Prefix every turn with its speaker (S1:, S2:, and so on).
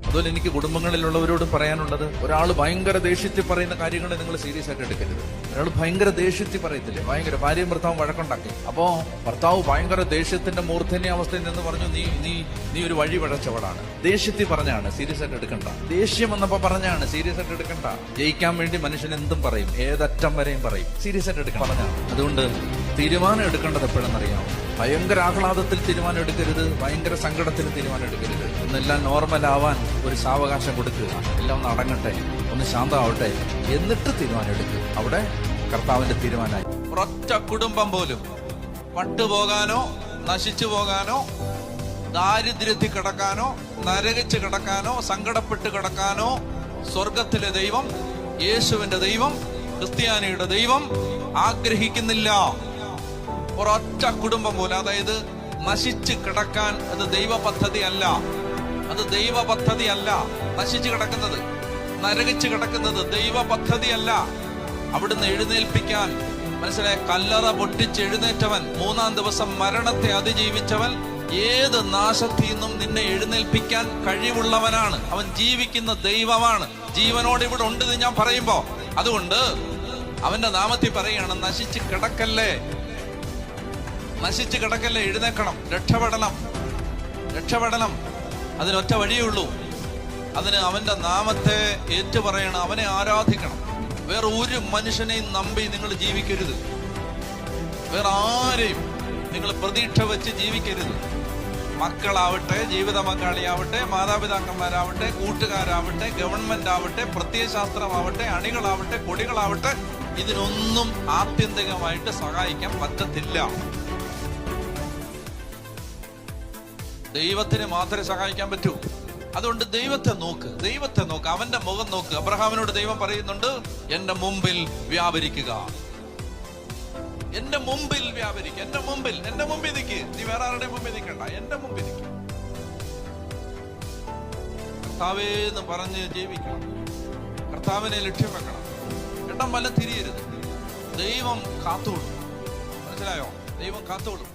S1: അതുപോലെ എനിക്ക് കുടുംബങ്ങളിലുള്ളവരോടും പറയാനുള്ളത്, ഒരാൾ ഭയങ്കര ദേഷ്യത്തിൽ പറയുന്ന കാര്യങ്ങൾ നിങ്ങൾ സീരിയസ് ആയിട്ട് എടുക്കരുത്. ഒരാൾ ഭയങ്കര ദേഷ്യത്തിൽ പറയത്തില്ലേ, ഭയങ്കര ഭാര്യയും ഭർത്താവും വഴക്കുണ്ടാക്കി. അപ്പോ ഭർത്താവ് ഭയങ്കര ദേഷ്യത്തിന്റെ മൂർധന്യ അവസ്ഥയിൽ നിന്ന് പറഞ്ഞു, നീ നീ നീ ഒരു വഴി വഴച്ചവളാണ്. ദേഷ്യത്തിൽ പറഞ്ഞാണ്, സീരിയസ് ആയിട്ട് എടുക്കണ്ട. ദേഷ്യം വന്നപ്പോ പറഞ്ഞാണ്, സീരിയസ് ആയിട്ട് എടുക്കണ്ട. ജയിക്കാൻ വേണ്ടി മനുഷ്യൻ എന്തും പറയും, ഏതറ്റം വരെയും പറയും, സീരിയസ് ആയിട്ട് എടുക്കണം പറഞ്ഞാണ്. അതുകൊണ്ട് തീരുമാനം എടുക്കേണ്ടത് എപ്പോഴെന്നറിയാം. ഭയങ്കര ആഹ്ലാദത്തിൽ തീരുമാനം എടുക്കരുത്, ഭയങ്കര സങ്കടത്തിൽ തീരുമാനം എടുക്കരുത്. ഒന്നെല്ലാം നോർമൽ ആവാൻ ഒരു സാവകാശം കൊടുക്കുക. എല്ലാം ഒന്ന് അടങ്ങട്ടെ, ഒന്ന് ശാന്തമാവട്ടെ, എന്നിട്ട് തീരുമാനം എടുക്കുക. അവിടെ കർത്താവിന്റെ തീരുമാനമായി. ഒരൊറ്റ കുടുംബം പോലും പട്ടുപോകാനോ നശിച്ചു പോകാനോ ദാരിദ്ര്യത്തിൽ കിടക്കാനോ നരകിച്ച് കിടക്കാനോ സങ്കടപ്പെട്ട് കിടക്കാനോ സ്വർഗത്തിലെ ദൈവം, യേശുവിന്റെ ദൈവം, ക്രിസ്ത്യാനിയുടെ ദൈവം ആഗ്രഹിക്കുന്നില്ല. ഒരൊറ്റ കുടുംബം പോലും, അതായത് നശിച്ച് കിടക്കാൻ അത് ദൈവ പദ്ധതി അല്ല. അത് ദൈവ പദ്ധതി അല്ല. നശിച്ചു കിടക്കുന്നത്, നരകിച്ച് കിടക്കുന്നത് ദൈവ പദ്ധതി അല്ല. അവിടുന്ന് എഴുന്നേൽപ്പിക്കാൻ, മനസ്സിലായ, കല്ലറ പൊട്ടിച്ച് എഴുന്നേറ്റവൻ, 3-ാം ദിവസം മരണത്തെ അതിജീവിച്ചവൻ, ഏത് നാശത്തിൽ നിന്നും നിന്നെ എഴുന്നേൽപ്പിക്കാൻ കഴിവുള്ളവനാണ്. അവൻ ജീവിക്കുന്ന ദൈവമാണ്. ജീവനോട് ഇവിടെ ഉണ്ട് എന്ന് ഞാൻ പറയുമ്പോ, അതുകൊണ്ട് അവന്റെ നാമത്തിൽ പറയുകയാണ്, നശിച്ച് കിടക്കല്ലേ, നശിച്ച് കിടക്കല്ലേ, എഴുന്നേക്കണം, രക്ഷപ്പെടണം, രക്ഷപ്പെടണം. അതിനൊറ്റ വഴിയേ ഉള്ളൂ. അതിന് അവന്റെ നാമത്തെ ഏറ്റുപറയണം, അവനെ ആരാധിക്കണം. വേറെ ഒരു മനുഷ്യനെയും നമ്പി നിങ്ങൾ ജീവിക്കരുത്. വേറെ ആരെയും നിങ്ങൾ പ്രതീക്ഷ വെച്ച് ജീവിക്കരുത്. മക്കളാവട്ടെ, ജീവിത പങ്കാളിയാവട്ടെ, മാതാപിതാക്കന്മാരാവട്ടെ, കൂട്ടുകാരാവട്ടെ, ഗവൺമെന്റ് ആവട്ടെ, പ്രത്യയശാസ്ത്രമാവട്ടെ, അണികളാവട്ടെ, കൊടികളാവട്ടെ, ഇതിനൊന്നും ആത്യന്തികമായിട്ട് സഹായിക്കാൻ പറ്റത്തില്ല. ദൈവത്തിന് മാത്രമേ സഹായിക്കാൻ പറ്റൂ. അതുകൊണ്ട് ദൈവത്തെ നോക്ക്, ദൈവത്തെ നോക്ക്, അവന്റെ മുഖം നോക്ക്. അബ്രഹാമിനോട് ദൈവം പറയുന്നുണ്ട്, എന്റെ മുമ്പിൽ വ്യാപരിക്കുക, എന്റെ മുമ്പിൽ വ്യാപരിക്കുക, എന്റെ മുമ്പിൽ നിൽക്ക്. നീ വേറെ ആരുടെ മുമ്പിൽ നിൽക്കണ്ട, എന്റെ മുമ്പിൽ നിൽക്കുക. കർത്താവേന്ന് പറഞ്ഞ് ജീവിക്കണം, കർത്താവിനെ ലക്ഷ്യം വെക്കണം, ഇടം വല്ല തിരിയരുത്. ദൈവം കാത്തോളും. മനസ്സിലായോ? ദൈവം കാത്തോളും.